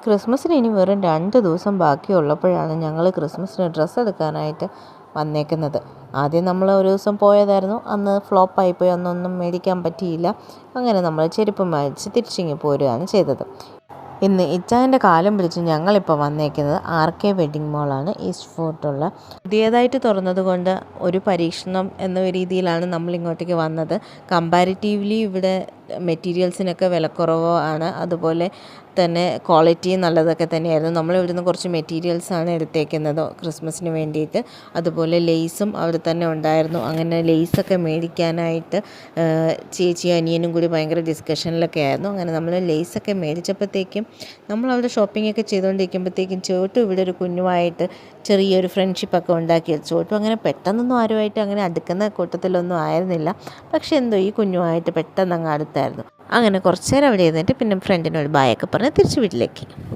ക്രിസ്മസിന് ഇനി വെറും 2 ദിവസം ബാക്കിയുള്ളപ്പോഴാണ് ഞങ്ങൾ ക്രിസ്മസിന് ഡ്രസ്സ് എടുക്കാനായിട്ട് വന്നേക്കുന്നത്. ആദ്യം നമ്മൾ ഒരു ദിവസം പോയതായിരുന്നു. അന്ന് ഫ്ലോപ്പായിപ്പോയി, അന്നൊന്നും മേടിക്കാൻ പറ്റിയില്ല. അങ്ങനെ നമ്മൾ ചെരുപ്പ് മേടിച്ച് തിരിച്ചിങ്ങി പോരുകയാണ് ചെയ്തത്. ഇന്ന് ഇച്ചായൻ്റെ കാലം പിടിച്ച് ഞങ്ങളിപ്പോൾ വന്നേക്കുന്നത് RK വെഡ്ഡിങ് മോളാണ്, ഈസ്റ്റ് ഫോർട്ടുള്ള. പുതിയതായിട്ട് തുറന്നത് കൊണ്ട് ഒരു പരീക്ഷണം എന്ന രീതിയിലാണ് നമ്മൾ ഇങ്ങോട്ടേക്ക് വന്നത്. കമ്പാരിറ്റീവ്ലി ഇവിടെ മെറ്റീരിയൽസിനൊക്കെ വിലക്കുറവാണ്, അതുപോലെ തന്നെ ക്വാളിറ്റി നല്ലതൊക്കെ തന്നെയായിരുന്നു. നമ്മൾ ഇവിടുന്ന് കുറച്ച് മെറ്റീരിയൽസാണ് എടുത്തേക്കുന്നത് ക്രിസ്മസിന് വേണ്ടിയിട്ട്. അതുപോലെ ലേസും അവിടെ തന്നെ ഉണ്ടായിരുന്നു. അങ്ങനെ ലേസൊക്കെ മേടിക്കാനായിട്ട് ചേച്ചിയും അനിയനും കൂടി ഭയങ്കര ഡിസ്കഷനിലൊക്കെ ആയിരുന്നു. അങ്ങനെ നമ്മൾ ലേസൊക്കെ മേടിച്ചപ്പോഴത്തേക്കും നമ്മളവിടെ ഷോപ്പിങ്ങൊക്കെ ചെയ്തുകൊണ്ടിരിക്കുമ്പോഴത്തേക്കും ചോട്ടു ഇവിടെ ഒരു കുഞ്ഞുമായിട്ട് ചെറിയൊരു ഫ്രണ്ട്ഷിപ്പൊക്കെ ഉണ്ടാക്കി. ചോട്ടു അങ്ങനെ പെട്ടെന്നൊന്നും ആരുമായിട്ട് അങ്ങനെ അടുക്കുന്ന കൂട്ടത്തിലൊന്നും ആയിരുന്നില്ല. പക്ഷെ എന്തോ ഈ കുഞ്ഞുമായിട്ട് പെട്ടെന്ന് അങ്ങ് അടുത്തായിരുന്നു. അങ്ങനെ കുറച്ച് നേരം അവിടെ ഇരുന്നിട്ട് പിന്നെ ഫ്രണ്ടിനോട് ബായൊക്കെ പറഞ്ഞ് തിരിച്ച് വീട്ടിലേക്ക്.